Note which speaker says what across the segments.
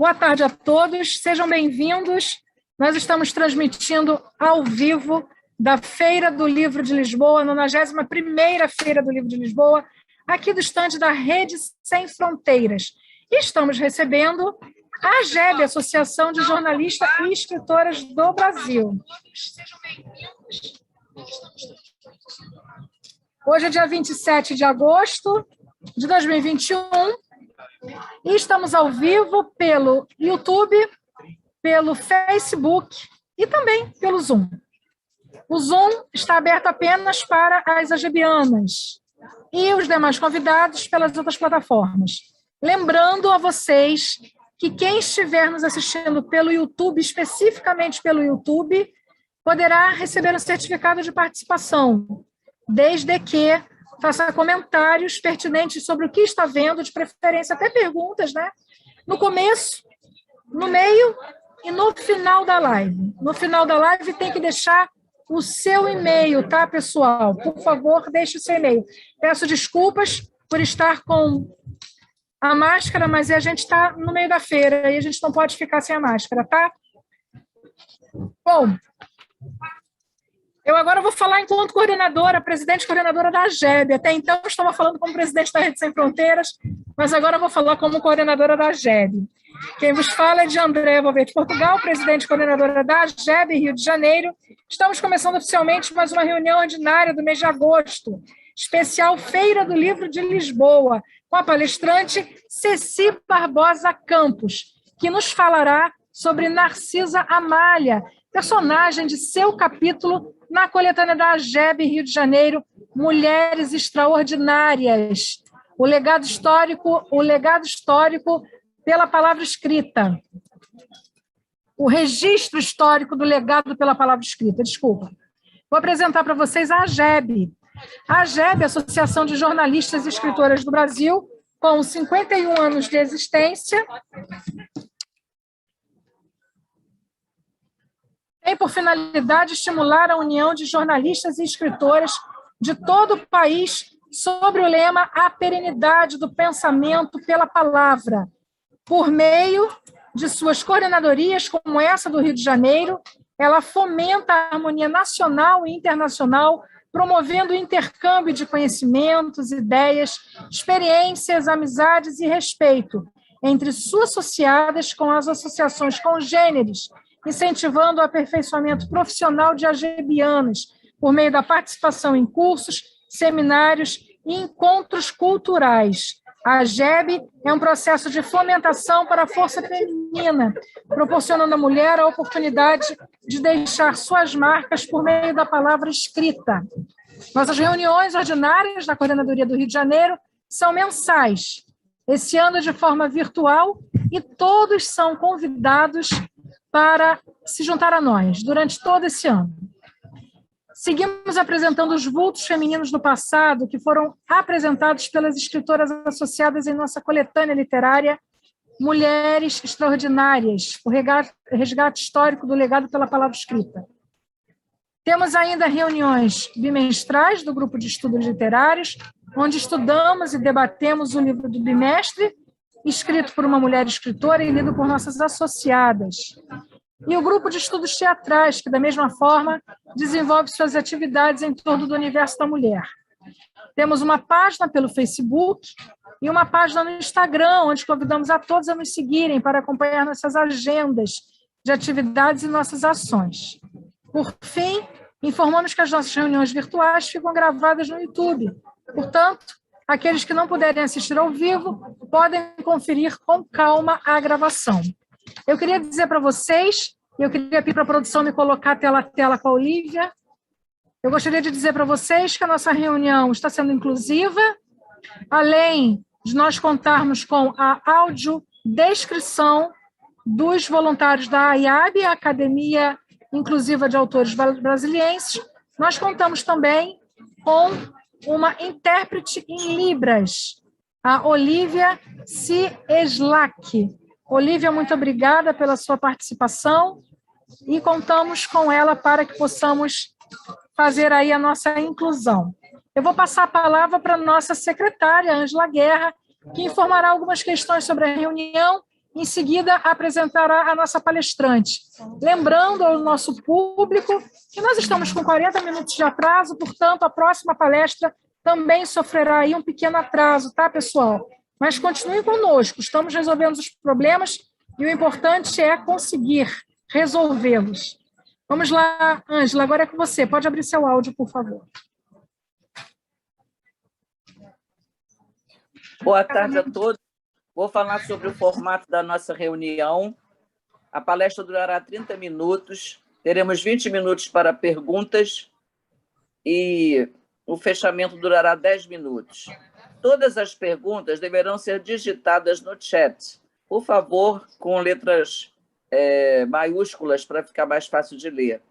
Speaker 1: Boa tarde a todos, sejam bem-vindos. Nós estamos transmitindo ao vivo da Feira do Livro de Lisboa, 91ª Feira do Livro de Lisboa, aqui do estande da Rede Sem Fronteiras. E estamos recebendo a AGEB, Associação de Jornalistas e Escritoras do Brasil. Sejam bem-vindos. Hoje é dia 27 de agosto de 2021 e estamos ao vivo pelo YouTube, pelo Facebook e também pelo Zoom. O Zoom está aberto apenas para as agebianas e os demais convidados pelas outras plataformas. Lembrando a vocês que quem estiver nos assistindo pelo YouTube, especificamente pelo YouTube, poderá receber um certificado de participação, desde que faça comentários pertinentes sobre o que está vendo, de preferência até perguntas, né? No começo, no meio e no final da live. No final da live tem que deixar o seu e-mail, tá, pessoal? Por favor, deixe o seu e-mail. Peço desculpas por estar com a máscara, mas a gente está no meio da feira e a gente não pode ficar sem a máscara, tá? Bom, eu agora vou falar enquanto coordenadora, presidente e coordenadora da AGEB. Até então eu estava falando como presidente da Rede Sem Fronteiras, mas agora eu vou falar como coordenadora da AGEB. Quem vos fala é de André Valverde de Portugal, presidente e coordenadora da AGEB, Rio de Janeiro. Estamos começando oficialmente mais uma reunião ordinária do mês de agosto, especial Feira do Livro de Lisboa, com a palestrante Ceci Barbosa Campos, que nos falará sobre Narcisa Amália, personagem de seu capítulo na coletânea da AGEB Rio de Janeiro, Mulheres Extraordinárias, o legado histórico pela palavra escrita. O registro histórico do legado pela palavra escrita, desculpa. Vou apresentar para vocês a AGEB. A AGEB, Associação de Jornalistas e Escritoras do Brasil, com 51 anos de existência, tem por finalidade estimular a união de jornalistas e escritoras de todo o país sobre o lema A Perenidade do Pensamento pela Palavra, por meio de suas coordenadorias, como essa do Rio de Janeiro. Ela fomenta a harmonia nacional e internacional, promovendo o intercâmbio de conhecimentos, ideias, experiências, amizades e respeito entre suas associadas com as associações congêneres, incentivando o aperfeiçoamento profissional de agebianas, por meio da participação em cursos, seminários e encontros culturais. A AGEB é um processo de fomentação para a força feminina, proporcionando à mulher a oportunidade de deixar suas marcas por meio da palavra escrita. Nossas reuniões ordinárias da Coordenadoria do Rio de Janeiro são mensais, esse ano de forma virtual, e todos são convidados para se juntar a nós durante todo esse ano. Seguimos apresentando os vultos femininos do passado que foram apresentados pelas escritoras associadas em nossa coletânea literária Mulheres Extraordinárias, o resgate histórico do legado pela palavra escrita. Temos ainda reuniões bimestrais do grupo de estudos literários, onde estudamos e debatemos o livro do bimestre, escrito por uma mulher escritora e lido por nossas associadas. E o grupo de estudos teatrais, que, da mesma forma, desenvolve suas atividades em torno do universo da mulher. Temos uma página pelo Facebook e uma página no Instagram, onde convidamos a todos a nos seguirem para acompanhar nossas agendas de atividades e nossas ações. Por fim, informamos que as nossas reuniões virtuais ficam gravadas no YouTube. Portanto, aqueles que não puderem assistir ao vivo podem conferir com calma a gravação. Eu queria dizer para vocês, eu queria pedir para a produção me colocar tela a tela com a Olívia. Eu gostaria de dizer para vocês que a nossa reunião está sendo inclusiva, além de nós contarmos com a audiodescrição dos voluntários da AIAB, a Academia Inclusiva de Autores Brasilienses, nós contamos também com uma intérprete em Libras, a Olívia Cieslak. Olívia, muito obrigada pela sua participação e contamos com ela para que possamos fazer aí a nossa inclusão. Eu vou passar a palavra para a nossa secretária, Ângela Guerra, que informará algumas questões sobre a reunião em seguida apresentará a nossa palestrante. Lembrando ao nosso público que nós estamos com 40 minutos de atraso, portanto, a próxima palestra também sofrerá aí um pequeno atraso, tá, pessoal? Mas continuem conosco, estamos resolvendo os problemas e o importante é conseguir resolvê-los. Vamos lá, Ângela, agora é com você. Pode abrir seu áudio, por favor.
Speaker 2: Boa tarde a todos. Vou falar sobre o formato da nossa reunião. A palestra durará 30 minutos. Teremos 20 minutos para perguntas e o fechamento durará 10 minutos. Todas as perguntas deverão ser digitadas no chat. Por favor, com letras maiúsculas para ficar mais fácil de ler.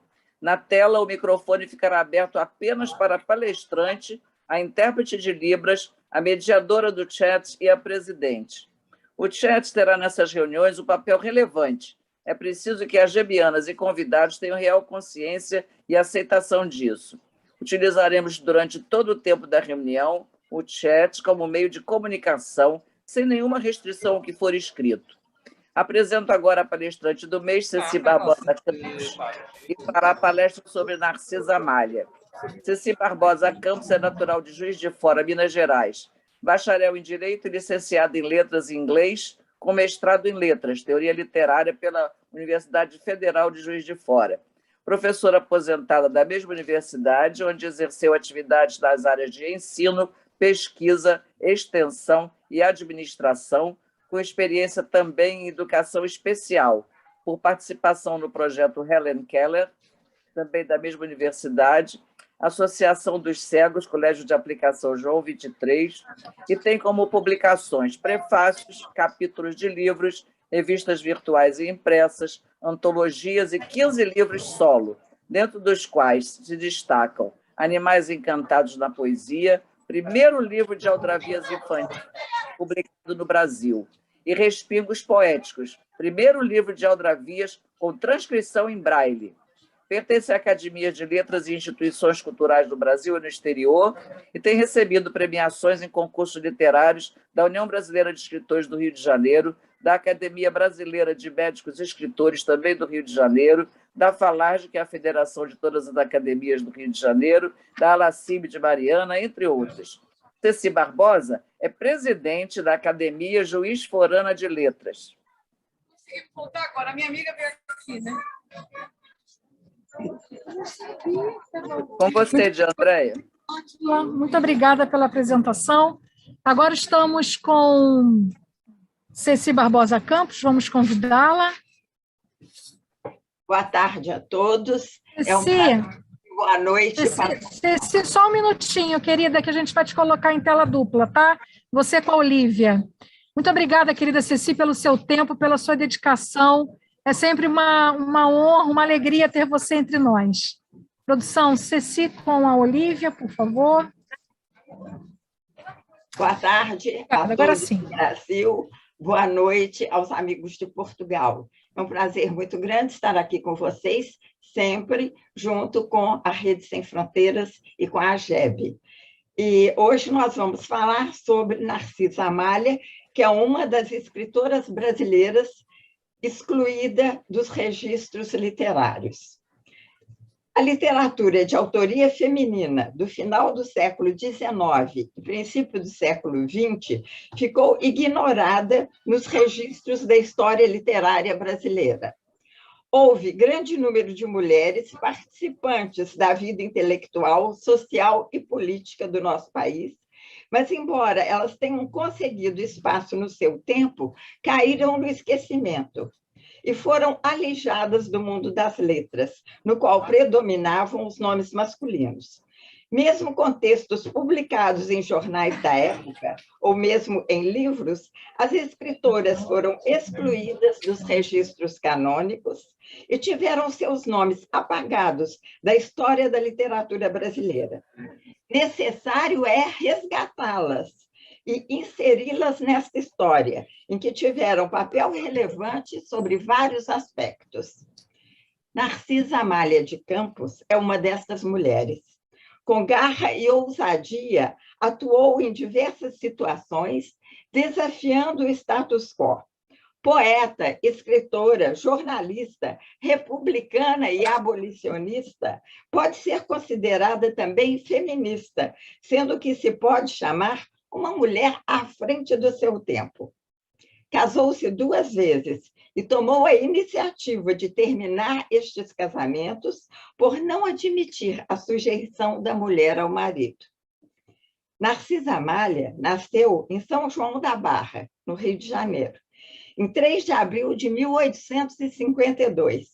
Speaker 2: Na tela, o microfone ficará aberto apenas para a palestrante, a intérprete de Libras, a mediadora do chat e a presidente. O chat terá nessas reuniões um papel relevante. É preciso que as gebianas e convidados tenham real consciência e aceitação disso. Utilizaremos durante todo o tempo da reunião o chat como meio de comunicação, sem nenhuma restrição ao que for escrito. Apresento agora a palestrante do mês, Ceci Barbosa Campos, que fará a palestra sobre Narcisa Amália. Ceci Barbosa Campos é natural de Juiz de Fora, Minas Gerais. Bacharel em Direito e licenciada em Letras em Inglês, com mestrado em Letras, Teoria Literária pela Universidade Federal de Juiz de Fora. Professora aposentada da mesma universidade, onde exerceu atividades nas áreas de ensino, pesquisa, extensão e administração, com experiência também em educação especial, por participação no projeto Helen Keller, também da mesma universidade, Associação dos Cegos, Colégio de Aplicação João 23, e tem como publicações prefácios, capítulos de livros, revistas virtuais e impressas, antologias e 15 livros solo, dentro dos quais se destacam Animais Encantados na Poesia, primeiro livro de aldrabias infantis publicado no Brasil, e Respingos Poéticos, primeiro livro de aldrabias com transcrição em braille. Pertence à Academia de Letras e Instituições Culturais do Brasil e no exterior e tem recebido premiações em concursos literários da União Brasileira de Escritores do Rio de Janeiro, da Academia Brasileira de Médicos e Escritores, também do Rio de Janeiro, da FALARJ, que é a Federação de Todas as Academias do Rio de Janeiro, da Alacime de Mariana, entre outras. Ceci Barbosa é presidente da Academia Juiz Forana de Letras.
Speaker 3: Vou voltar agora, a minha amiga veio aqui, né?
Speaker 2: Com você, de Andréia.
Speaker 1: Muito obrigada pela apresentação. Agora estamos com Ceci Barbosa Campos, vamos convidá-la.
Speaker 3: Boa tarde a todos.
Speaker 1: Ceci,
Speaker 3: boa noite.
Speaker 1: Ceci, só um minutinho, querida, que a gente vai te colocar em tela dupla, tá? Você com a Olívia. Muito obrigada, querida Ceci, pelo seu tempo, pela sua dedicação. É sempre uma honra, uma alegria ter você entre nós. Produção, Ceci com a Olívia, por favor.
Speaker 3: Boa tarde a
Speaker 1: Agora
Speaker 3: todos
Speaker 1: sim.
Speaker 3: do Brasil. Boa noite aos amigos de Portugal. É um prazer muito grande estar aqui com vocês, sempre junto com a Rede Sem Fronteiras e com a AGEB. E hoje nós vamos falar sobre Narcisa Amália, que é uma das escritoras brasileiras excluída dos registros literários. A literatura de autoria feminina do final do século XIX e princípio do século XX ficou ignorada nos registros da história literária brasileira. Houve grande número de mulheres participantes da vida intelectual, social e política do nosso país, mas, embora elas tenham conseguido espaço no seu tempo, caíram no esquecimento e foram alijadas do mundo das letras, no qual predominavam os nomes masculinos. Mesmo com textos publicados em jornais da época, ou mesmo em livros, as escritoras foram excluídas dos registros canônicos e tiveram seus nomes apagados da história da literatura brasileira. Necessário é resgatá-las e inseri-las nesta história, em que tiveram papel relevante sobre vários aspectos. Narcisa Amália de Campos é uma destas mulheres. Com garra e ousadia, atuou em diversas situações, desafiando o status quo. Poeta, escritora, jornalista, republicana e abolicionista, pode ser considerada também feminista, sendo que se pode chamar uma mulher à frente do seu tempo. Casou-se 2 vezes e tomou a iniciativa de terminar estes casamentos por não admitir a sujeição da mulher ao marido. Narcisa Amália nasceu em São João da Barra, no Rio de Janeiro, em 3 de abril de 1852.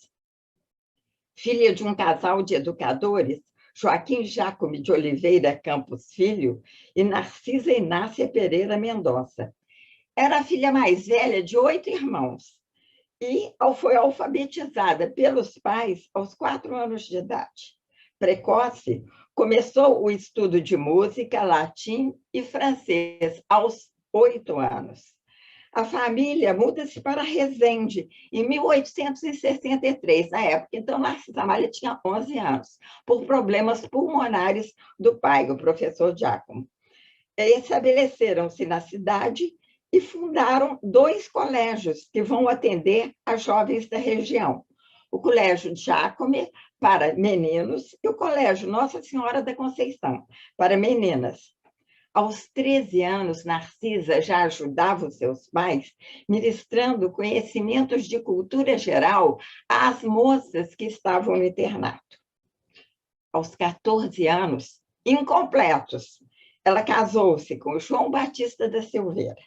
Speaker 3: Filha de um casal de educadores, Joaquim Jacome de Oliveira Campos Filho e Narcisa Inácia Pereira Mendonça. Era a filha mais velha de 8 irmãos e foi alfabetizada pelos pais aos 4 anos de idade. Precoce, começou o estudo de música, latim e francês aos 8 anos. A família muda-se para Resende em 1863, na época. Então, Narcisa Amália tinha 11 anos, por problemas pulmonares do pai, o professor Giacomo. Estabeleceram-se na cidade e fundaram 2 colégios que vão atender a jovens da região. O Colégio Giacomo, para meninos, e o Colégio Nossa Senhora da Conceição, para meninas. Aos 13 anos, Narcisa já ajudava os seus pais, ministrando conhecimentos de cultura geral às moças que estavam no internato. Aos 14 anos, incompletos, ela casou-se com João Batista da Silveira.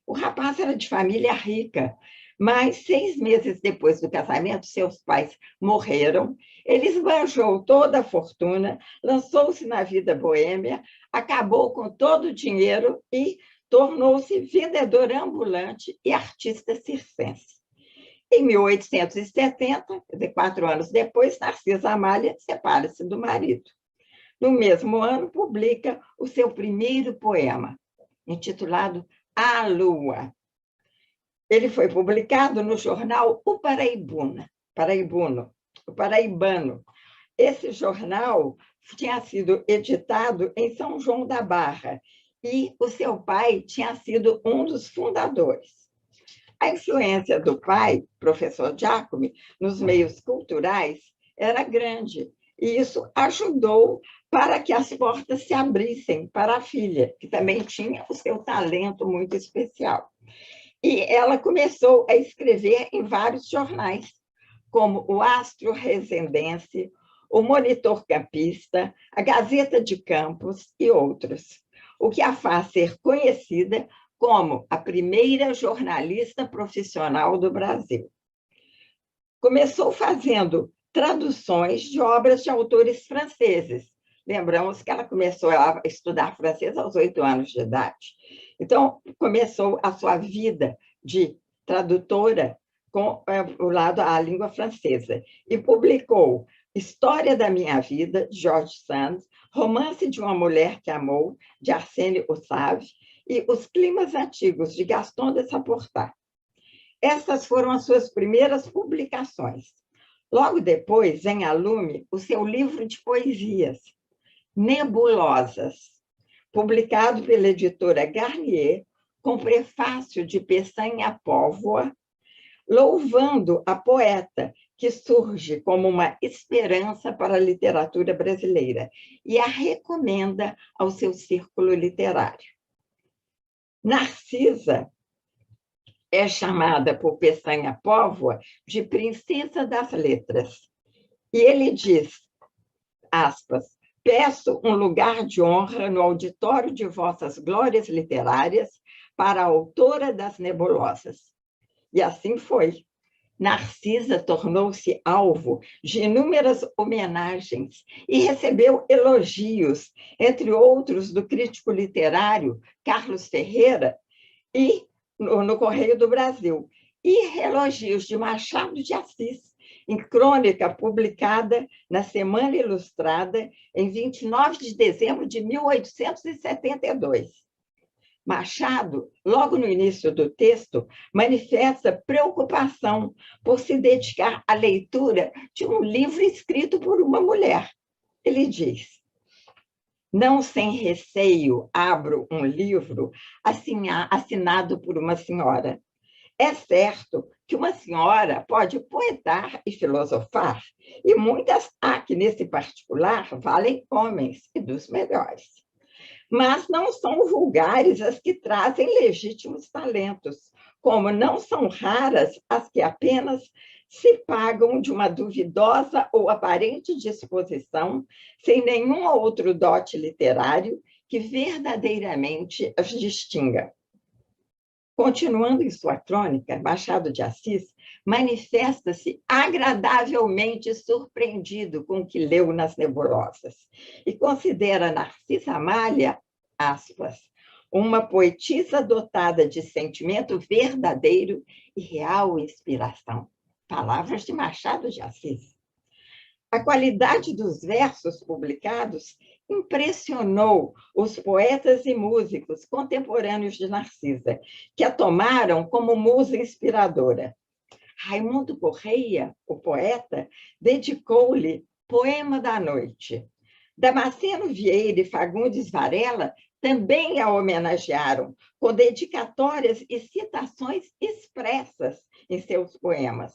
Speaker 3: O rapaz era de família rica, mas 6 meses depois do casamento, seus pais morreram. Ele esbanjou toda a fortuna, lançou-se na vida boêmia, acabou com todo o dinheiro e tornou-se vendedor ambulante e artista circense. Em 1870, 4 anos depois, Narcisa Amália separa-se do marido. No mesmo ano, publica o seu primeiro poema, intitulado A Lua. Ele foi publicado no jornal O Paraibano. Esse jornal tinha sido editado em São João da Barra e o seu pai tinha sido um dos fundadores. A influência do pai, professor Giacomo, nos meios culturais era grande e isso ajudou para que as portas se abrissem para a filha, que também tinha o seu talento muito especial. E ela começou a escrever em vários jornais, como o Astro Resendense, o Monitor Campista, a Gazeta de Campos e outros, o que a faz ser conhecida como a primeira jornalista profissional do Brasil. Começou fazendo traduções de obras de autores franceses. Lembramos que ela começou a estudar francês aos 8 anos de idade. Então, começou a sua vida de tradutora com o lado à língua francesa e publicou História da Minha Vida, de George Sand, Romance de uma Mulher que Amou, de Arsène Ossave, e Os Climas Antigos, de Gaston de Saportat. Essas foram as suas primeiras publicações. Logo depois, vem a lume o seu livro de poesias, Nebulosas, publicado pela editora Garnier, com prefácio de Peçanha Póvoa, louvando a poeta que surge como uma esperança para a literatura brasileira e a recomenda ao seu círculo literário. Narcisa é chamada por Peçanha Póvoa de Princesa das Letras. E ele diz, aspas, peço um lugar de honra no auditório de vossas glórias literárias para a autora das Nebulosas. E assim foi. Narcisa tornou-se alvo de inúmeras homenagens e recebeu elogios, entre outros do crítico literário Carlos Ferreira, e no Correio do Brasil, e elogios de Machado de Assis, em crônica publicada na Semana Ilustrada, em 29 de dezembro de 1872. Machado, logo no início do texto, manifesta preocupação por se dedicar à leitura de um livro escrito por uma mulher. Ele diz, não sem receio abro um livro assinado por uma senhora. É certo que uma senhora pode poetar e filosofar, e muitas há que, nesse particular, valem homens e dos melhores. Mas não são vulgares as que trazem legítimos talentos, como não são raras as que apenas se pagam de uma duvidosa ou aparente disposição, sem nenhum outro dote literário que verdadeiramente as distinga. Continuando em sua crônica, Machado de Assis manifesta-se agradavelmente surpreendido com o que leu nas Nebulosas e considera Narcisa Amália, aspas, uma poetisa dotada de sentimento verdadeiro e real inspiração. Palavras de Machado de Assis. A qualidade dos versos publicados impressionou os poetas e músicos contemporâneos de Narcisa, que a tomaram como musa inspiradora. Raimundo Correia, o poeta, dedicou-lhe Poema da Noite. Damasceno Vieira e Fagundes Varela também a homenagearam, com dedicatórias e citações expressas em seus poemas.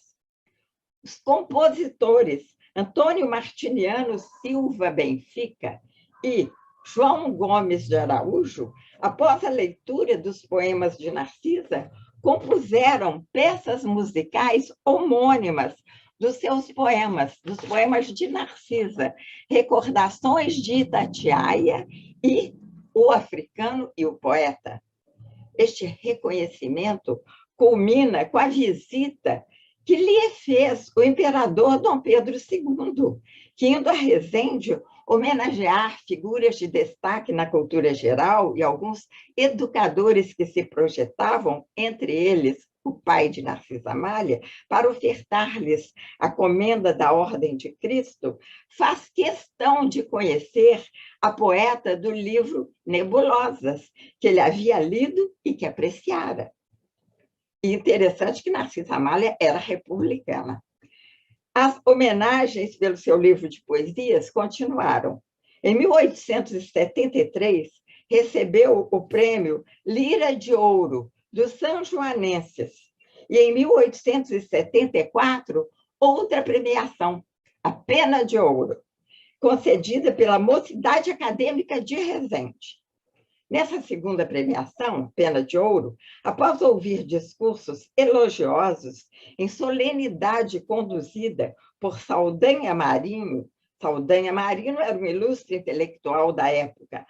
Speaker 3: Os compositores Antônio Martiniano Silva Benfica e João Gomes de Araújo, após a leitura dos poemas de Narcisa, compuseram peças musicais homônimas dos seus poemas, dos poemas de Narcisa, Recordações de Itatiaia e O Africano e o Poeta. Este reconhecimento culmina com a visita que lhe fez o imperador Dom Pedro II, que, indo a Resende homenagear figuras de destaque na cultura geral e alguns educadores que se projetavam, entre eles o pai de Narcisa Amália, para ofertar-lhes a comenda da Ordem de Cristo, faz questão de conhecer a poeta do livro Nebulosas, que ele havia lido e que apreciara. E interessante que Narcisa Amália era republicana. As homenagens pelo seu livro de poesias continuaram. Em 1873, recebeu o prêmio Lira de Ouro dos Sanjoanenses. E em 1874, outra premiação, a Pena de Ouro, concedida pela Mocidade Acadêmica de Resende. Nessa segunda premiação, Pena de Ouro, após ouvir discursos elogiosos em solenidade conduzida por Saldanha Marinho era um ilustre intelectual da época,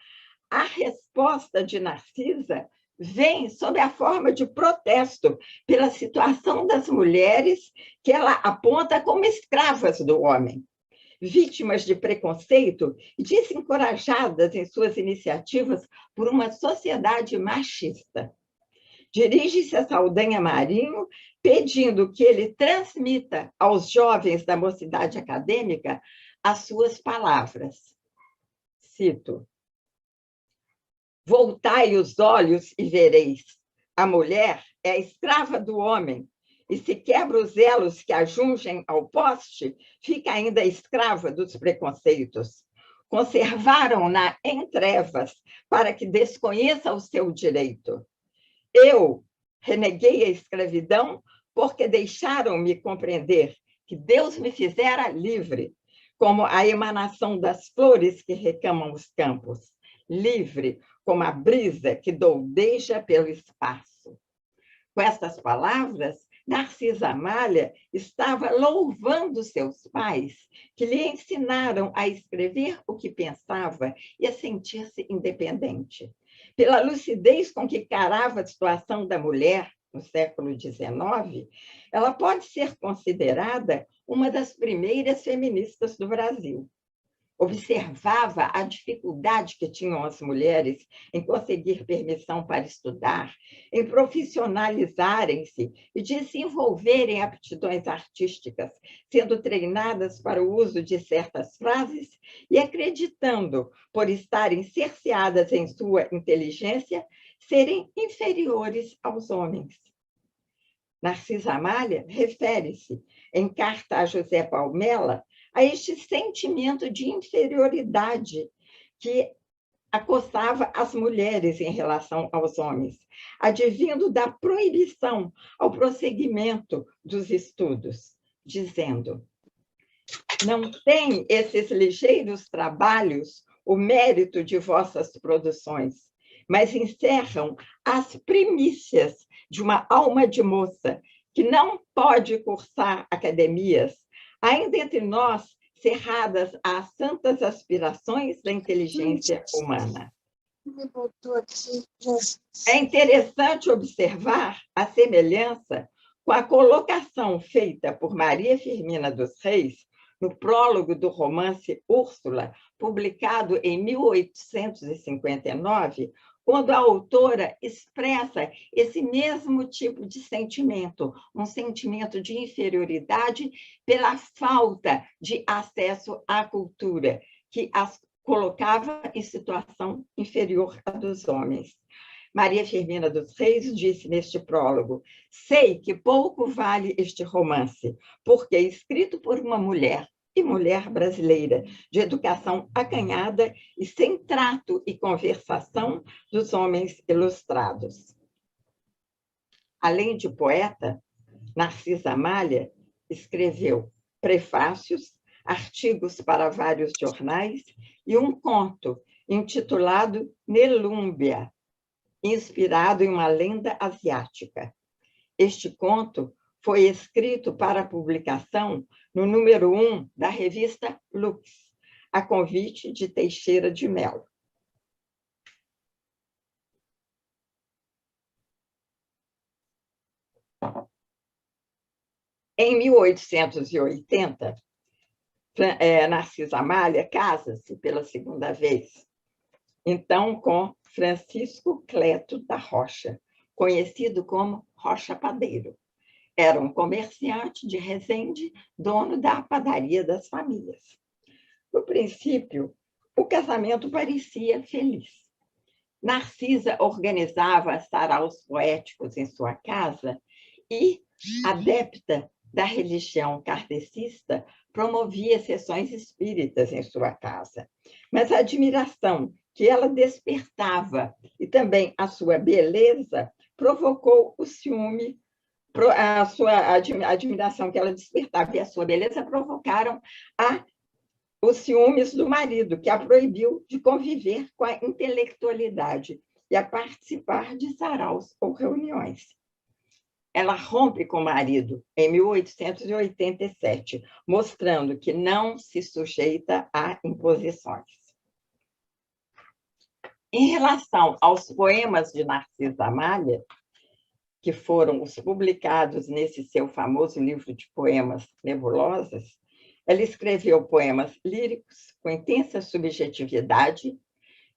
Speaker 3: a resposta de Narcisa vem sob a forma de protesto pela situação das mulheres que ela aponta como escravas do homem, vítimas de preconceito e desencorajadas em suas iniciativas por uma sociedade machista. Dirige-se a Saldanha Marinho, pedindo que ele transmita aos jovens da Mocidade Acadêmica as suas palavras. Cito: voltai os olhos e vereis. A mulher é a escrava do homem, e se quebra os elos que a jungem ao poste, fica ainda escrava dos preconceitos. Conservaram-na em trevas, para que desconheça o seu direito. Eu reneguei a escravidão, porque deixaram-me compreender que Deus me fizera livre, como a emanação das flores que recamam os campos, livre como a brisa que doudeja pelo espaço. Com estas palavras, Narcisa Amália estava louvando seus pais, que lhe ensinaram a escrever o que pensava e a sentir-se independente. Pela lucidez com que carava a situação da mulher no século XIX, ela pode ser considerada uma das primeiras feministas do Brasil. Observava a dificuldade que tinham as mulheres em conseguir permissão para estudar, em profissionalizarem-se e desenvolverem aptidões artísticas, sendo treinadas para o uso de certas frases e acreditando, por estarem cerceadas em sua inteligência, serem inferiores aos homens. Narcisa Amália refere-se, em carta a José Palmela, a este sentimento de inferioridade que acossava as mulheres em relação aos homens, advindo da proibição ao prosseguimento dos estudos, dizendo: não tem esses ligeiros trabalhos o mérito de vossas produções, mas encerram as primícias de uma alma de moça que não pode cursar academias, ainda entre nós, cerradas às santas aspirações da inteligência humana. É interessante observar a semelhança com a colocação feita por Maria Firmina dos Reis no prólogo do romance Úrsula, publicado em 1859, quando a autora expressa esse mesmo tipo de sentimento, um sentimento de inferioridade pela falta de acesso à cultura, que as colocava em situação inferior à dos homens. Maria Firmina dos Reis disse neste prólogo: sei que pouco vale este romance, porque é escrito por uma mulher, e mulher brasileira, de educação acanhada e sem trato e conversação dos homens ilustrados. Além de poeta, Narcisa Amália escreveu prefácios, artigos para vários jornais e um conto intitulado Nelúmbia, inspirado em uma lenda asiática. Este conto foi escrito para publicação no número 1 da revista Lux, a convite de Teixeira de Mello. Em 1880, Narcisa Amália casa-se pela segunda vez, então com Francisco Cleto da Rocha, conhecido como Rocha Padeiro. Era um comerciante de Resende, dono da padaria das famílias. No princípio, o casamento parecia feliz. Narcisa organizava saraus poéticos em sua casa e, adepta da religião kardecista, promovia sessões espíritas em sua casa. Mas a admiração que ela despertava e também a sua beleza provocou o ciúme. A sua admiração que ela despertava e a sua beleza provocaram os ciúmes do marido, que a proibiu de conviver com a intelectualidade e a participar de saraus ou reuniões. Ela rompe com o marido em 1887, mostrando que não se sujeita a imposições. Em relação aos poemas de Narcisa Amália, que foram os publicados nesse seu famoso livro de poemas Nebulosas, ela escreveu poemas líricos com intensa subjetividade,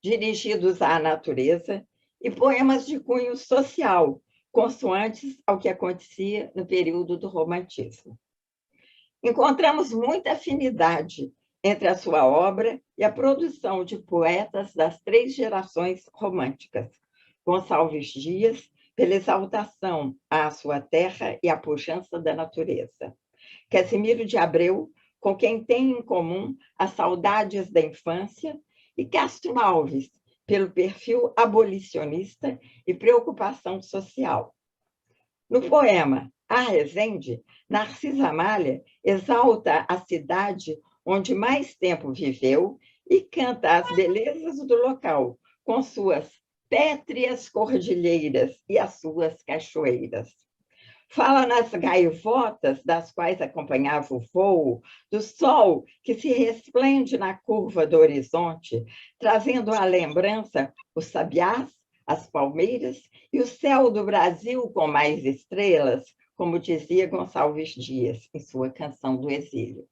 Speaker 3: dirigidos à natureza, e poemas de cunho social, consoantes ao que acontecia no período do romantismo. Encontramos muita afinidade entre a sua obra e a produção de poetas das 3 gerações românticas, Gonçalves Dias, pela exaltação à sua terra e à pujança da natureza. Casimiro de Abreu, com quem tem em comum as saudades da infância, e Castro Alves, pelo perfil abolicionista e preocupação social. No poema A Resende, Narcisa Amália exalta a cidade onde mais tempo viveu e canta as belezas do local, com suas pétreas cordilheiras e as suas cachoeiras. Fala nas gaivotas, das quais acompanhava o voo, do sol que se resplende na curva do horizonte, trazendo à lembrança os sabiás, as palmeiras e o céu do Brasil com mais estrelas, como dizia Gonçalves Dias em sua Canção do Exílio.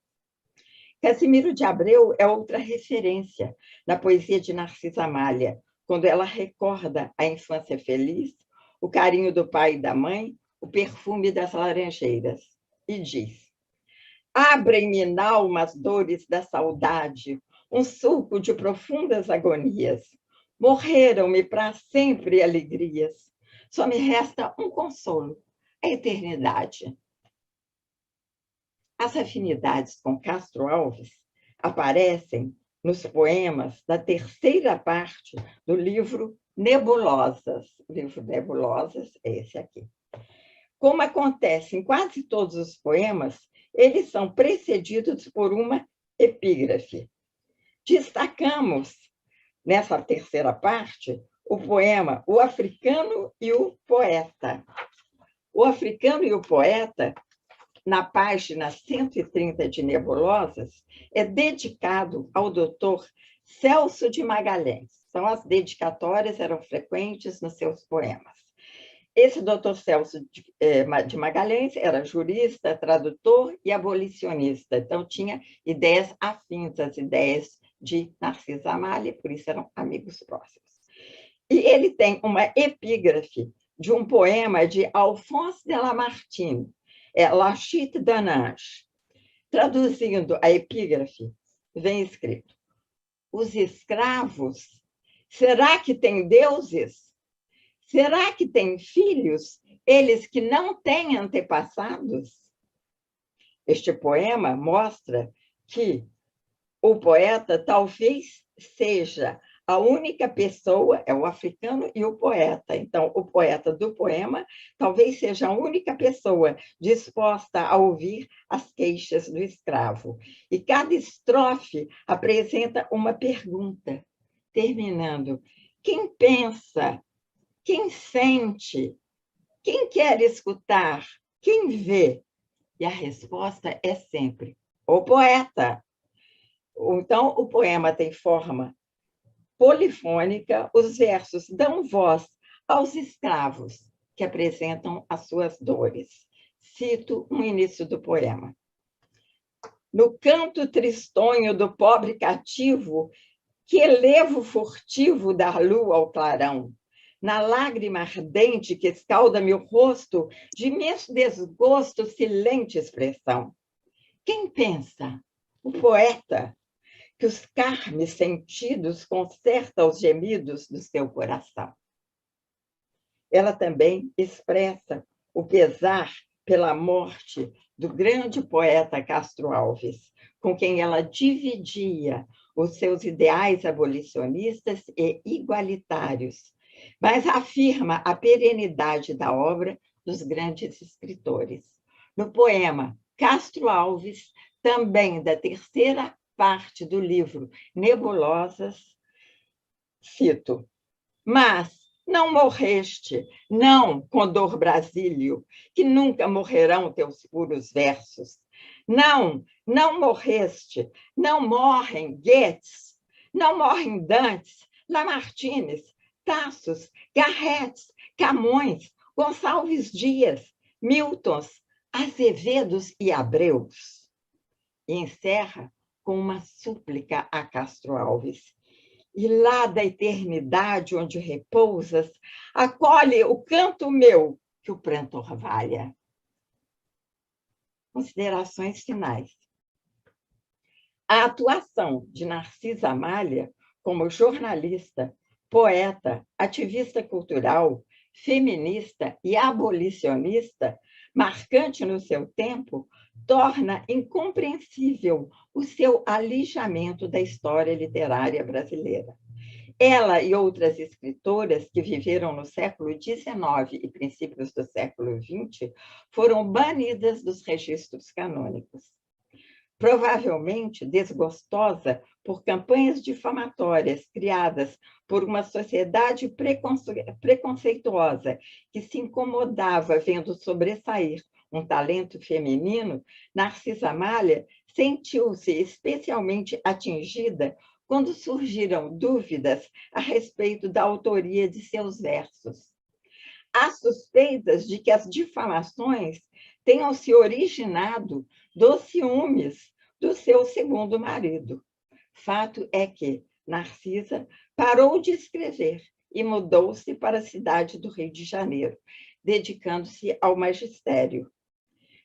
Speaker 3: Casimiro de Abreu é outra referência na poesia de Narcisa Amália, quando ela recorda a infância feliz, o carinho do pai e da mãe, o perfume das laranjeiras, e diz: abrem-me n'alma as dores da saudade, um sulco de profundas agonias. Morreram-me para sempre alegrias, só me resta um consolo, a eternidade. As afinidades com Castro Alves aparecem nos poemas da terceira parte do livro Nebulosas. O livro Nebulosas é esse aqui. Como acontece em quase todos os poemas, eles são precedidos por uma epígrafe. Destacamos, nessa terceira parte, o poema O Africano e o Poeta. O Africano e o Poeta, na página 130 de Nebulosas, é dedicado ao doutor Celso de Magalhães. Então, as dedicatórias eram frequentes nos seus poemas. Esse doutor Celso de Magalhães era jurista, tradutor e abolicionista, então tinha ideias afins às ideias de Narcisa Amália, por isso eram amigos próximos. E ele tem uma epígrafe de um poema de Alphonse de Lamartine, La Chute d'un Ange. Traduzindo a epígrafe, vem escrito: os escravos, será que têm deuses? Será que têm filhos, eles que não têm antepassados? Este poema mostra que o poeta talvez seja a única pessoa, é o africano e o poeta. Então, o poeta do poema talvez seja a única pessoa disposta a ouvir as queixas do escravo. E cada estrofe apresenta uma pergunta, terminando: quem pensa? Quem sente? Quem quer escutar? Quem vê? E a resposta é sempre o poeta. Então, o poema tem forma polifônica, os versos dão voz aos escravos que apresentam as suas dores. Cito um início do poema. No canto tristonho do pobre cativo, que elevo furtivo da lua ao clarão, na lágrima ardente que escalda meu rosto, de imenso desgosto, silente expressão. Quem pensa? O poeta, que os carmes sentidos conserta os gemidos do seu coração. Ela também expressa o pesar pela morte do grande poeta Castro Alves, com quem ela dividia os seus ideais abolicionistas e igualitários, mas afirma a perenidade da obra dos grandes escritores. No poema Castro Alves, também da terceira parte do livro Nebulosas, cito: mas não morreste, não, Condor Brasílio, que nunca morrerão teus puros versos. Não, não morreste, não morrem Goethes, não morrem Dantes, Lamartines, Tassos, Garretes, Camões, Gonçalves Dias, Miltons, Azevedos e Abreus. E encerra com uma súplica a Castro Alves. E lá da eternidade onde repousas, acolhe o canto meu que o pranto orvalha. Considerações finais. A atuação de Narcisa Amália como jornalista, poeta, ativista cultural, feminista e abolicionista, marcante no seu tempo, torna incompreensível o seu alijamento da história literária brasileira. Ela e outras escritoras que viveram no século XIX e princípios do século XX foram banidas dos registros canônicos. Provavelmente desgostosa por campanhas difamatórias criadas por uma sociedade preconceituosa que se incomodava vendo sobressair um talento feminino, Narcisa Amália sentiu-se especialmente atingida quando surgiram dúvidas a respeito da autoria de seus versos. Há suspeitas de que as difamações tenham se originado dos ciúmes do seu segundo marido. Fato é que Narcisa parou de escrever e mudou-se para a cidade do Rio de Janeiro, dedicando-se ao magistério.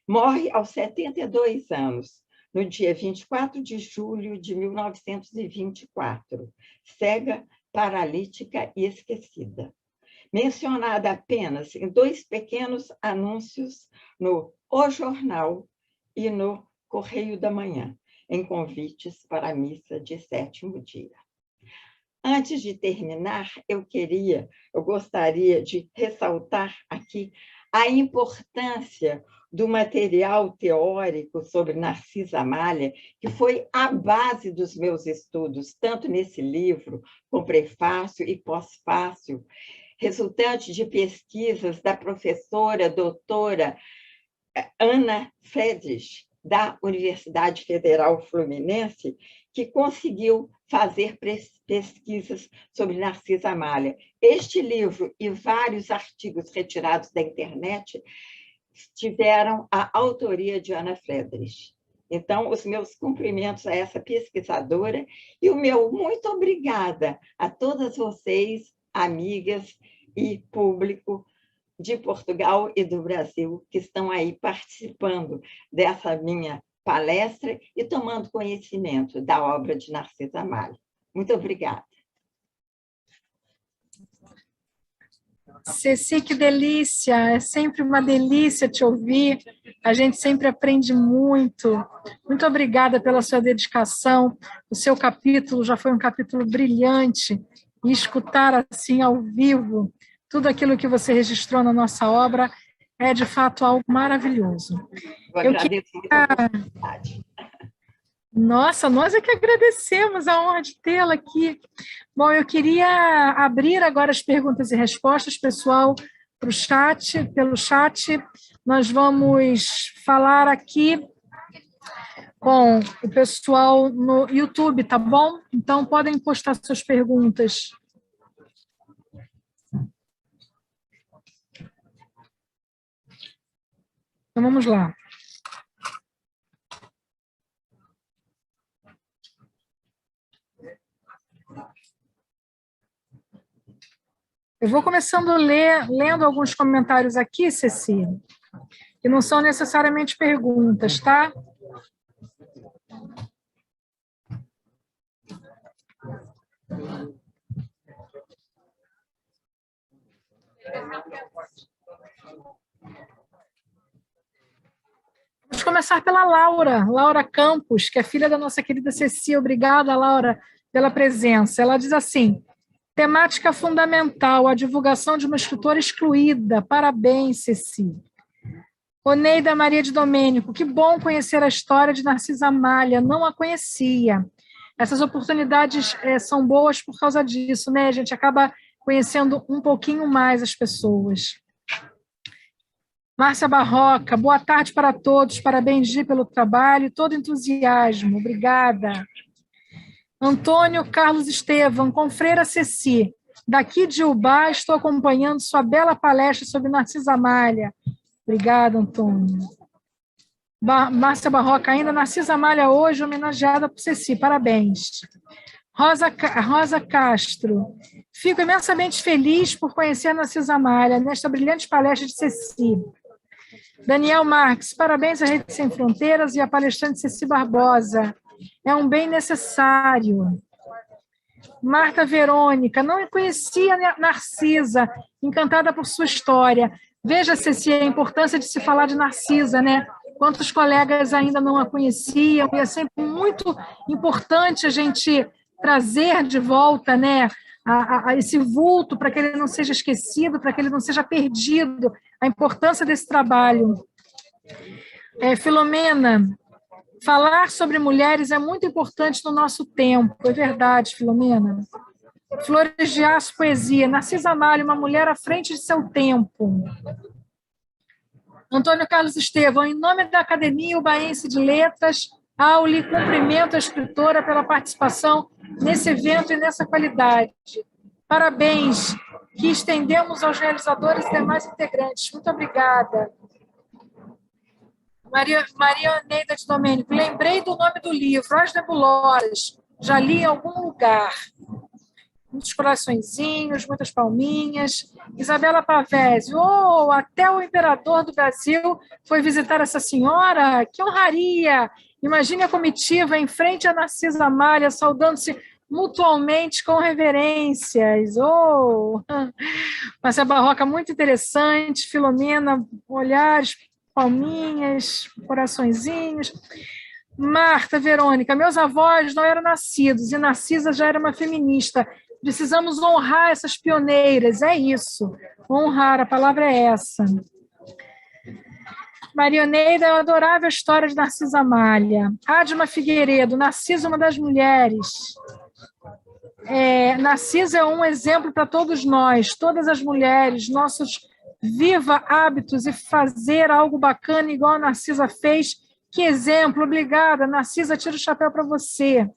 Speaker 3: Morre aos 72 anos, no dia 24 de julho de 1924, cega, paralítica e esquecida. Mencionada apenas em 2 pequenos anúncios no O Jornal e no Correio da Manhã, em convites para a missa de sétimo dia. Antes de terminar, eu gostaria de ressaltar aqui a importância do material teórico sobre Narcisa Amália, que foi a base dos meus estudos, tanto nesse livro, com prefácio e pós-fácio, resultante de pesquisas da professora doutora Ana Friedrich, da Universidade Federal Fluminense, que conseguiu fazer pesquisas sobre Narcisa Amália. Este livro e vários artigos retirados da internet tiveram a autoria de Ana Friedrich. Então, os meus cumprimentos a essa pesquisadora e o meu muito obrigada a todas vocês, amigas e público de Portugal e do Brasil, que estão aí participando dessa minha palestra e tomando conhecimento da obra de Narcisa Amália. Muito obrigada.
Speaker 1: Ceci, que delícia! É sempre uma delícia te ouvir. A gente sempre aprende muito. Muito obrigada pela sua dedicação. O seu capítulo já foi um capítulo brilhante. E escutar assim ao vivo tudo aquilo que você registrou na nossa obra é, de fato, algo maravilhoso.
Speaker 3: Eu agradeço muito a oportunidade.
Speaker 1: Nossa, nós é que agradecemos a honra de tê-la aqui. Bom, eu queria abrir agora as perguntas e respostas, pessoal, para o chat, pelo chat. Nós vamos falar aqui com o pessoal no YouTube, tá bom? Então, podem postar suas perguntas. Então, vamos lá. Eu vou começando lendo alguns comentários aqui, Ceci, que não são necessariamente perguntas, tá? Vamos começar pela Laura Campos, que é filha da nossa querida Ceci. Obrigada, Laura, pela presença. Ela diz assim: temática fundamental, a divulgação de uma escritora excluída. Parabéns, Ceci. Oneida Maria de Domênico, que bom conhecer a história de Narcisa Amália, não a conhecia. Essas oportunidades são boas por causa disso, né? A gente acaba conhecendo um pouquinho mais as pessoas. Márcia Barroca, boa tarde para todos, parabéns, Gi, pelo trabalho e todo entusiasmo, obrigada. Antônio Carlos Estevam, com Freira Ceci, daqui de Ubá, estou acompanhando sua bela palestra sobre Narcisa Amália. Obrigada, Antônio. Márcia Barroca, ainda Narcisa Amália hoje, homenageada por Ceci, parabéns. Rosa Castro, fico imensamente feliz por conhecer a Narcisa Amália nesta brilhante palestra de Ceci. Daniel Marques, parabéns à Rede Sem Fronteiras e à palestrante Ceci Barbosa. É um bem necessário. Marta Verônica, não conhecia Narcisa, encantada por sua história. Veja, Ceci, a importância de se falar de Narcisa, né? Quantos colegas ainda não a conheciam, e é sempre muito importante a gente trazer de volta, né, a esse vulto, para que ele não seja esquecido, para que ele não seja perdido, a importância desse trabalho. Filomena, falar sobre mulheres é muito importante no nosso tempo, é verdade, Filomena. Flores de Aço, poesia, Narcisa Amália, uma mulher à frente de seu tempo. Antônio Carlos Estevão, em nome da Academia Ubaense de Letras, Aule, cumprimento a escritora pela participação nesse evento e nessa qualidade. Parabéns, que estendemos aos realizadores e demais integrantes. Muito obrigada. Maria Neida de Domênico, lembrei do nome do livro, As Nebulosas, já li em algum lugar. Muitos coraçõezinhos, muitas palminhas. Isabela Pavese, até o imperador do Brasil foi visitar essa senhora, que honraria! Imagine a comitiva em frente a Narcisa Amália, saudando-se mutualmente com reverências. Márcia Barroca, muito interessante. Filomena, olhares, palminhas, coraçõezinhos. Marta, Verônica, meus avós não eram nascidos e Narcisa já era uma feminista. Precisamos honrar essas pioneiras, é isso. Honrar, a palavra é essa. Marioneida, eu adorava a história de Narcisa Amália. Adma Figueiredo, Narcisa, uma das mulheres. Narcisa é um exemplo para todos nós, todas as mulheres, nossos viva hábitos e fazer algo bacana igual a Narcisa fez. Que exemplo, obrigada. Narcisa, tiro o chapéu para você.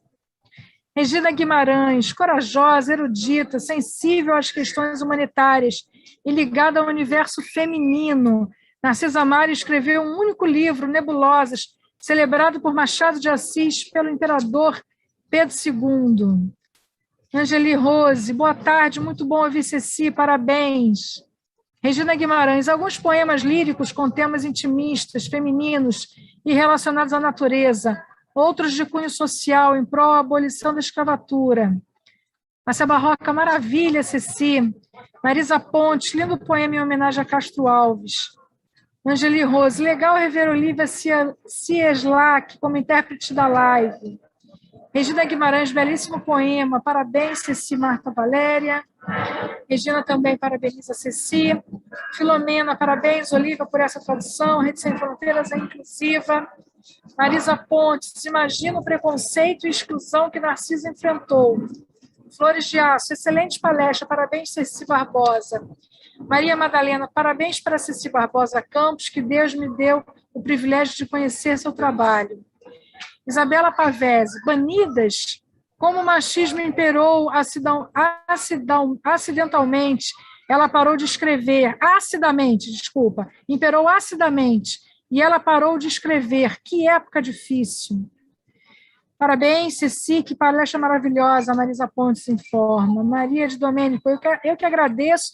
Speaker 1: Regina Guimarães, corajosa, erudita, sensível às questões humanitárias e ligada ao universo feminino. Narcisa Amália escreveu um único livro, Nebulosas, celebrado por Machado de Assis pelo imperador Pedro II. Angeli Rose, boa tarde, muito bom ouvir Ceci, parabéns. Regina Guimarães, alguns poemas líricos com temas intimistas, femininos e relacionados à natureza, outros de cunho social, em prol da abolição da escravatura. Márcia Barroca, maravilha, Ceci. Marisa Pontes, lindo poema em homenagem a Castro Alves. Angeli Rose, legal rever Olivia Cieslak como intérprete da live. Regina Guimarães, belíssimo poema, parabéns, Ceci. Marta Valéria. Regina também parabeniza Ceci. Filomena, parabéns, Olivia, por essa tradução. Rede Sem Fronteiras é inclusiva. Marisa Pontes, imagina o preconceito e exclusão que Narcisa enfrentou. Flores de Aço, excelente palestra, parabéns, Ceci Barbosa. Maria Madalena, parabéns para Ceci Barbosa Campos, que Deus me deu o privilégio de conhecer seu trabalho. Isabela Pavese, banidas, como o machismo imperou acidentalmente, ela parou de escrever, imperou acidamente, e ela parou de escrever, que época difícil. Parabéns, Ceci, que palestra maravilhosa, a Marisa Pontes informa. Maria de Domênico, eu que agradeço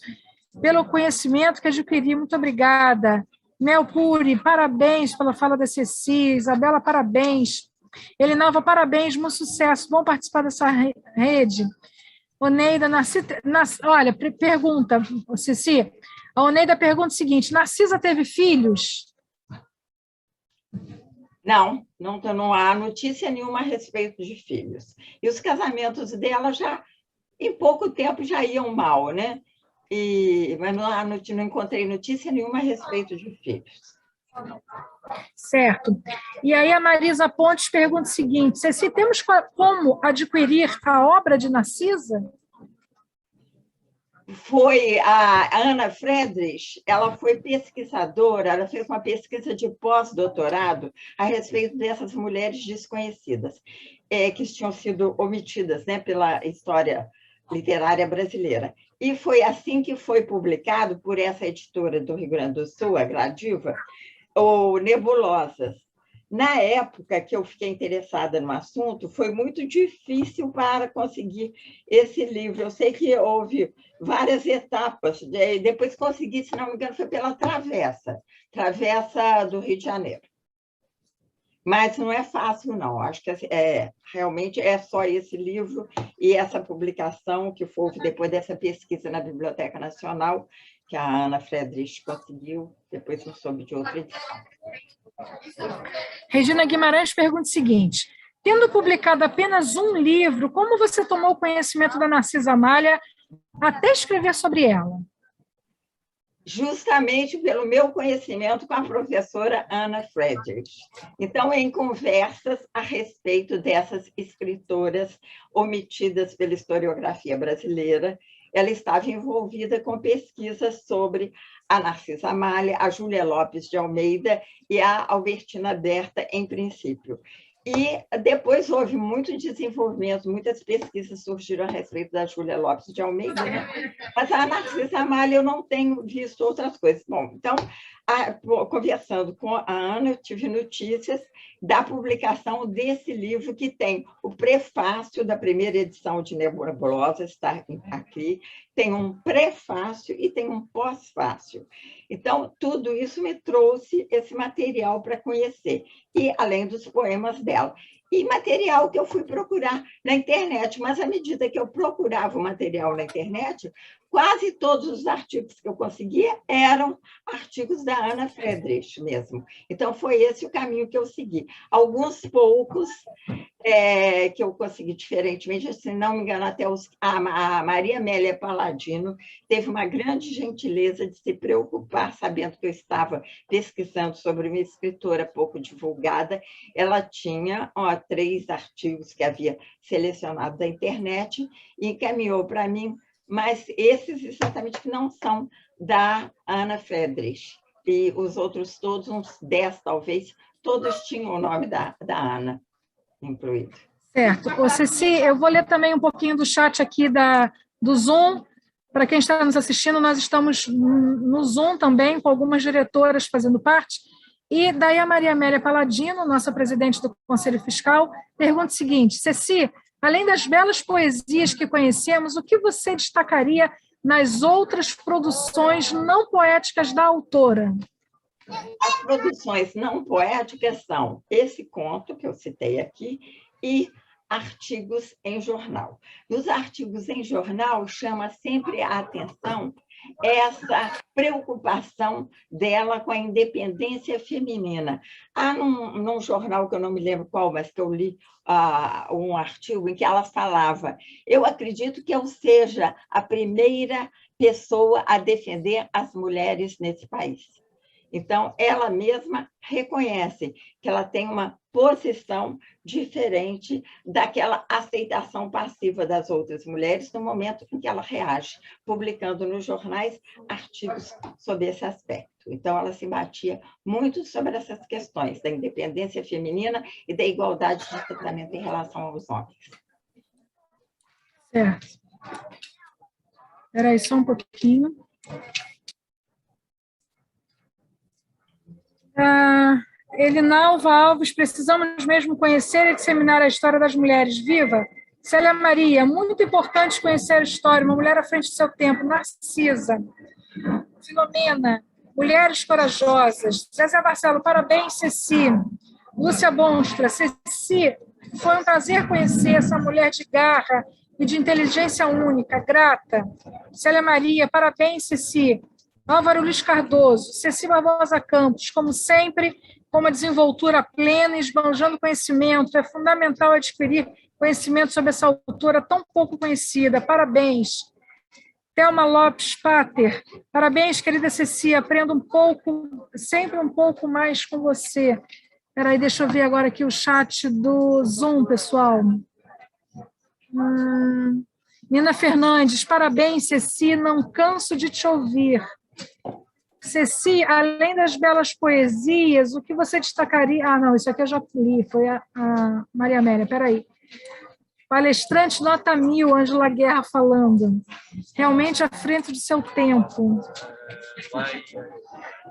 Speaker 1: pelo conhecimento que adquiri, muito obrigada. Mel Puri, parabéns pela fala da Ceci. Isabela, parabéns. Elinalva, parabéns, muito sucesso, bom participar dessa rede. Oneida, olha, pergunta, Ceci, a Oneida pergunta o seguinte, Narcisa teve filhos?
Speaker 3: Não há notícia nenhuma a respeito de filhos. E os casamentos dela já, em pouco tempo, já iam mal, né? Mas não encontrei notícia nenhuma a respeito de filhos.
Speaker 1: Certo. E aí a Marisa Pontes pergunta o seguinte, se temos como adquirir a obra de Narcisa?
Speaker 3: Foi a Ana Friedrich, ela foi pesquisadora, ela fez uma pesquisa de pós-doutorado a respeito dessas mulheres desconhecidas, que tinham sido omitidas, né, pela história literária brasileira. E foi assim que foi publicado por essa editora do Rio Grande do Sul, a Gradiva, o Nebulosas. Na época que eu fiquei interessada no assunto, foi muito difícil para conseguir esse livro. Eu sei que houve várias etapas, depois consegui, se não me engano, foi pela Travessa do Rio de Janeiro. Mas não é fácil, não. Acho que realmente é só esse livro e essa publicação que foi depois dessa pesquisa na Biblioteca Nacional, que a Ana Friedrich conseguiu, depois eu soube de outra edição.
Speaker 1: Regina Guimarães pergunta o seguinte, tendo publicado apenas um livro, como você tomou conhecimento da Narcisa Amália até escrever sobre ela?
Speaker 3: Justamente pelo meu conhecimento com a professora Ana Friedrich. Então, em conversas a respeito dessas escritoras omitidas pela historiografia brasileira, ela estava envolvida com pesquisas sobre a Narcisa Amália, a Júlia Lopes de Almeida e a Albertina Berta, em princípio. E depois houve muito desenvolvimento, muitas pesquisas surgiram a respeito da Júlia Lopes de Almeida, né? Mas a Narcisa Amália eu não tenho visto outras coisas. Bom, então, conversando com a Ana, eu tive notícias da publicação desse livro, que tem o prefácio da primeira edição de Nebulosas, está aqui, tem um prefácio e tem um pós-fácio. Então, tudo isso me trouxe esse material para conhecer, e além dos poemas dela. E material que eu fui procurar na internet, mas à medida que eu procurava o material na internet, quase todos os artigos que eu conseguia eram artigos da Ana Friedrich mesmo. Então, foi esse o caminho que eu segui. Alguns poucos que eu consegui diferentemente, se não me engano, até a Maria Amélia Paladino teve uma grande gentileza de se preocupar, sabendo que eu estava pesquisando sobre uma escritora pouco divulgada. Ela tinha 3 artigos que havia selecionado da internet e encaminhou para mim, mas esses exatamente que não são da Ana Friedrich. E os outros todos, uns 10 talvez, todos tinham o nome da Ana incluído.
Speaker 1: Certo. Ô, Ceci, eu vou ler também um pouquinho do chat aqui do Zoom. Para quem está nos assistindo, nós estamos no Zoom também, com algumas diretoras fazendo parte. E daí a Maria Amélia Paladino, nossa presidente do Conselho Fiscal, pergunta o seguinte: Ceci, além das belas poesias que conhecemos, o que você destacaria nas outras produções não poéticas da autora?
Speaker 3: As produções não poéticas são esse conto que eu citei aqui e artigos em jornal. Nos artigos em jornal, chama sempre a atenção essa preocupação dela com a independência feminina. Há num jornal que eu não me lembro qual, mas que eu li um artigo em que ela falava: eu acredito que eu seja a primeira pessoa a defender as mulheres nesse país. Então, ela mesma reconhece que ela tem uma posição diferente daquela aceitação passiva das outras mulheres no momento em que ela reage, publicando nos jornais artigos sobre esse aspecto. Então, ela se batia muito sobre essas questões da independência feminina e da igualdade de tratamento em relação aos homens.
Speaker 1: Certo. Espera aí só um pouquinho. Elinalva Alves, precisamos mesmo conhecer e disseminar a história das mulheres. Viva! Célia Maria, muito importante conhecer a história, uma mulher à frente do seu tempo. Narcisa. Filomena, mulheres corajosas. Zezé Marcelo, parabéns, Ceci. Lúcia Bonstra, Ceci, foi um prazer conhecer essa mulher de garra e de inteligência única, grata. Célia Maria, parabéns, Ceci. Álvaro Luiz Cardoso, Ceci Barbosa Campos, como sempre, com uma desenvoltura plena e esbanjando conhecimento. É fundamental adquirir conhecimento sobre essa autora tão pouco conhecida. Parabéns. Thelma Lopes Pater, parabéns, querida Ceci, aprendo um pouco, sempre um pouco mais com você. Espera aí, deixa eu ver agora aqui o chat do Zoom, pessoal. Nina Fernandes, parabéns, Ceci, não canso de te ouvir. Ceci, além das belas poesias, o que você destacaria? Não, isso aqui eu já li, foi a Maria Amélia, espera aí. Palestrante nota 1000, Ângela Guerra falando. Realmente à frente do seu tempo.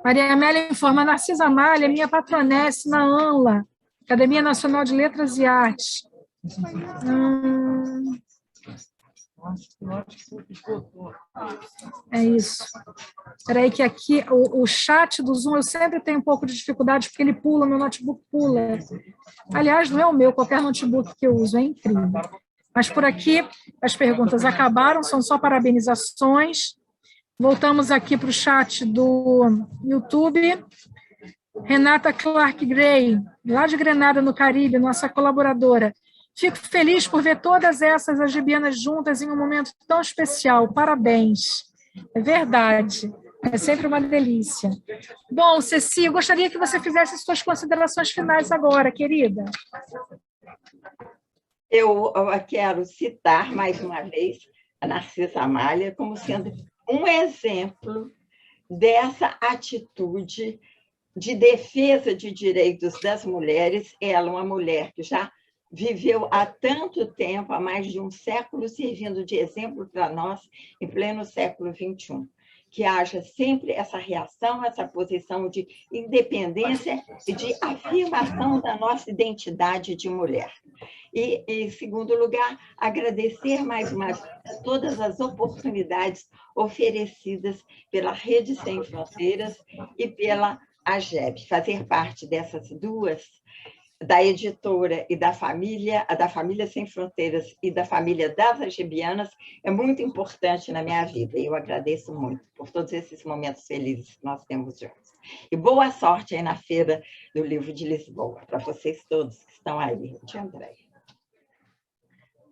Speaker 1: Maria Amélia informa, Narcisa Amália, minha patronesse na ANLA, Academia Nacional de Letras e Artes. É isso. Espera aí que aqui o chat do Zoom eu sempre tenho um pouco de dificuldade porque ele pula, meu notebook pula. Aliás, não é o meu, qualquer notebook que eu uso, é incrível. Mas por aqui as perguntas acabaram, são só parabenizações. Voltamos aqui para o chat do YouTube. Renata Clark Gray, lá de Grenada, no Caribe, nossa colaboradora. Fico feliz por ver todas essas algebianas juntas em um momento tão especial. Parabéns. É verdade. É sempre uma delícia. Bom, Ceci, eu gostaria que você fizesse as suas considerações finais agora, querida.
Speaker 3: Eu quero citar, mais uma vez, a Narcisa Amália como sendo um exemplo dessa atitude de defesa de direitos das mulheres. Ela, uma mulher que já viveu há tanto tempo, há mais de um século, servindo de exemplo para nós em pleno século XXI. Que haja sempre essa reação, essa posição de independência e de afirmação da nossa identidade de mulher. E, em segundo lugar, agradecer mais uma vez todas as oportunidades oferecidas pela Rede Sem Fronteiras e pela AGEB. Fazer parte dessas duas da editora e da família Sem Fronteiras e da família das Agebianas é muito importante na minha vida. E eu agradeço muito por todos esses momentos felizes que nós temos juntos. E boa sorte aí na Feira do Livro de Lisboa, para vocês todos que estão aí, de André.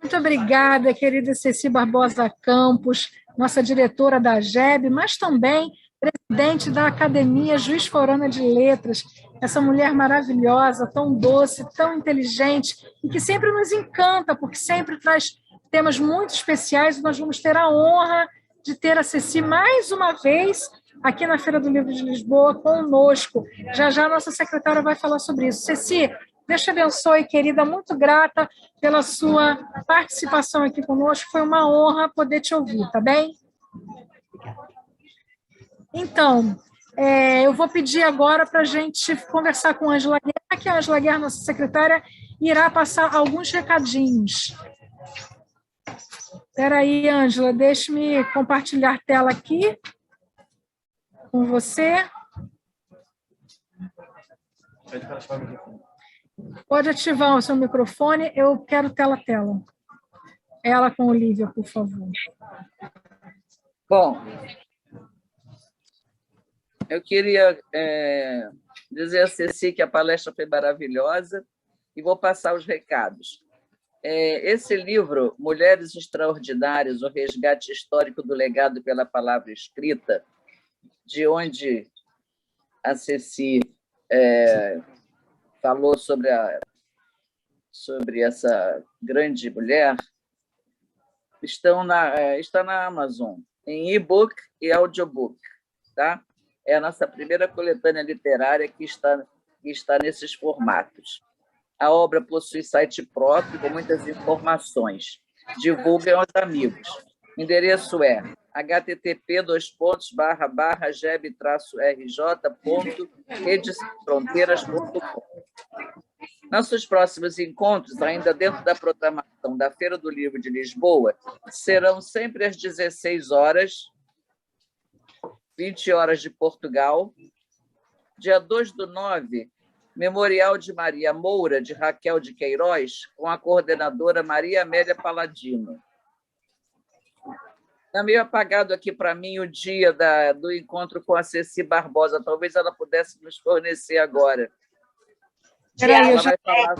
Speaker 1: Muito obrigada, querida Ceci Barbosa Campos, nossa diretora da AGEB, mas também presidente da Academia Juiz Forana de Letras, essa mulher maravilhosa, tão doce, tão inteligente, e que sempre nos encanta, porque sempre traz temas muito especiais, e nós vamos ter a honra de ter a Ceci mais uma vez aqui na Feira do Livro de Lisboa conosco. Já já a nossa secretária vai falar sobre isso. Ceci, Deus te abençoe, querida, muito grata pela sua participação aqui conosco, foi uma honra poder te ouvir, tá bem? Então, eu vou pedir agora para a gente conversar com a Ângela Guerra, que a Ângela Guerra, nossa secretária, irá passar alguns recadinhos. Espera aí, Ângela, deixe-me compartilhar tela aqui com você. Pode ativar o seu microfone, eu quero tela a tela. Ela com Olívia, por favor.
Speaker 2: Bom, eu queria dizer a Ceci que a palestra foi maravilhosa e vou passar os recados. Esse livro, Mulheres Extraordinárias, o resgate histórico do legado pela palavra escrita, de onde a Ceci falou sobre essa grande mulher, está na Amazon, em e-book e audiobook. Tá? É a nossa primeira coletânea literária que está nesses formatos. A obra possui site próprio com muitas informações. Divulguem aos amigos. O endereço é http://geb-rj.redefronteiras.com. Nossos próximos encontros, ainda dentro da programação da Feira do Livro de Lisboa, serão sempre às 16 horas, 20 horas de Portugal. Dia 2/9, Memorial de Maria Moura, de Raquel de Queiroz, com a coordenadora Maria Amélia Paladino. Está meio apagado aqui para mim o dia do encontro com a Ceci Barbosa. Talvez ela pudesse nos fornecer agora.
Speaker 1: Ela
Speaker 2: vai falar.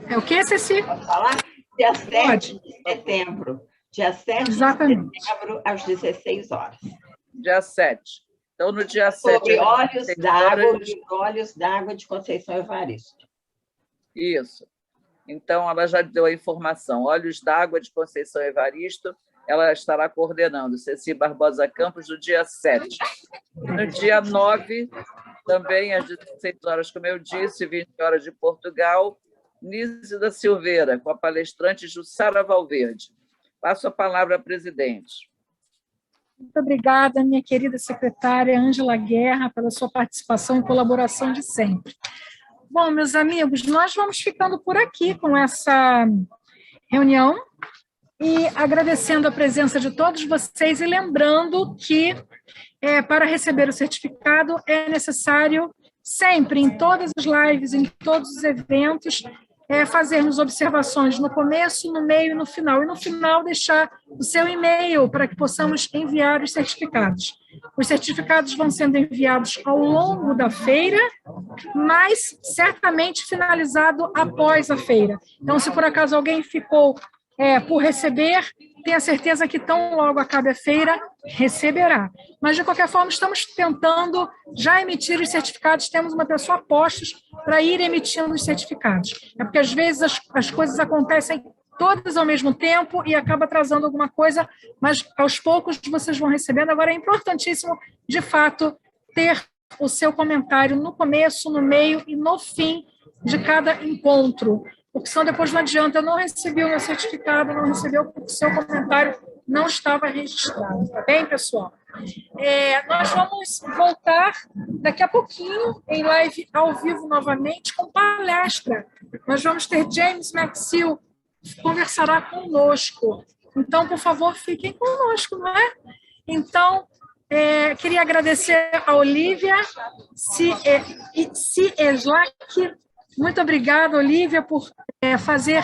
Speaker 1: É o que, Ceci?
Speaker 3: Posso falar? Dia 7 de setembro. Dia 7
Speaker 1: Exatamente.
Speaker 3: de setembro, às 16 horas.
Speaker 2: Dia 7. Então, no dia 7...
Speaker 3: Sobre olhos d'água de Conceição Evaristo.
Speaker 2: Isso. Então, ela já deu a informação. Olhos d'Água de Conceição Evaristo, ela estará coordenando. Ceci Barbosa Campos, no dia 7. No dia 9, também às 16 horas, como eu disse, 20 horas de Portugal, Nise da Silveira, com a palestrante Jussara Valverde. Passo a palavra à presidente.
Speaker 1: Muito obrigada, minha querida secretária Ângela Guerra, pela sua participação e colaboração de sempre. Bom, meus amigos, nós vamos ficando por aqui com essa reunião e agradecendo a presença de todos vocês e lembrando que, para receber o certificado, é necessário sempre, em todas as lives, em todos os eventos, fazermos observações no começo, no meio e no final. E no final deixar o seu e-mail para que possamos enviar os certificados. Os certificados vão sendo enviados ao longo da feira, mas certamente finalizado após a feira. Então, se por acaso alguém ficou por receber, tenha certeza que tão logo acabe a feira, receberá. Mas, de qualquer forma, estamos tentando já emitir os certificados, temos uma pessoa a postos para ir emitindo os certificados. É porque, às vezes, as coisas acontecem todas ao mesmo tempo e acaba atrasando alguma coisa, mas, aos poucos, vocês vão recebendo. Agora, é importantíssimo, de fato, ter o seu comentário no começo, no meio e no fim de cada encontro, porque senão depois não adianta, eu não recebi o meu certificado, não recebeu porque o seu comentário não estava registrado. Tá bem, pessoal? Nós vamos voltar daqui a pouquinho em live ao vivo novamente com palestra. Nós vamos ter James Maxill, que conversará conosco. Então, por favor, fiquem conosco, não é? Então, queria agradecer a Olívia Cieslak, Muito obrigada, Olívia, por fazer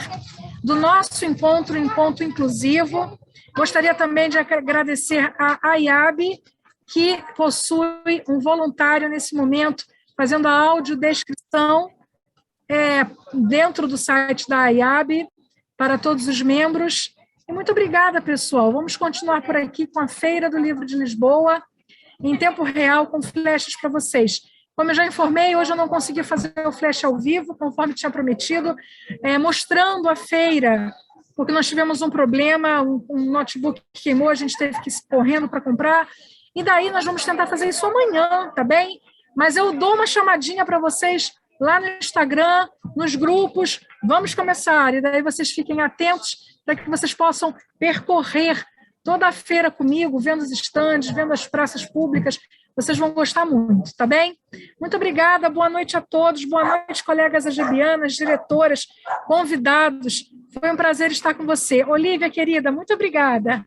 Speaker 1: do nosso encontro um encontro inclusivo. Gostaria também de agradecer a AIAB, que possui um voluntário nesse momento, fazendo a audiodescrição dentro do site da AIAB, para todos os membros. E muito obrigada, pessoal. Vamos continuar por aqui com a Feira do Livro de Lisboa, em tempo real, com flechas para vocês. Como eu já informei, hoje eu não consegui fazer o flash ao vivo, conforme tinha prometido, mostrando a feira, porque nós tivemos um problema, um notebook que queimou, a gente teve que ir correndo para comprar, e daí nós vamos tentar fazer isso amanhã, tá bem? Mas eu dou uma chamadinha para vocês lá no Instagram, nos grupos, vamos começar, e daí vocês fiquem atentos para que vocês possam percorrer toda a feira comigo, vendo os estandes, vendo as praças públicas, vocês vão gostar muito, tá bem? Muito obrigada, boa noite a todos, boa noite, colegas agebianas, diretoras, convidados, foi um prazer estar com você. Olívia, querida, muito obrigada.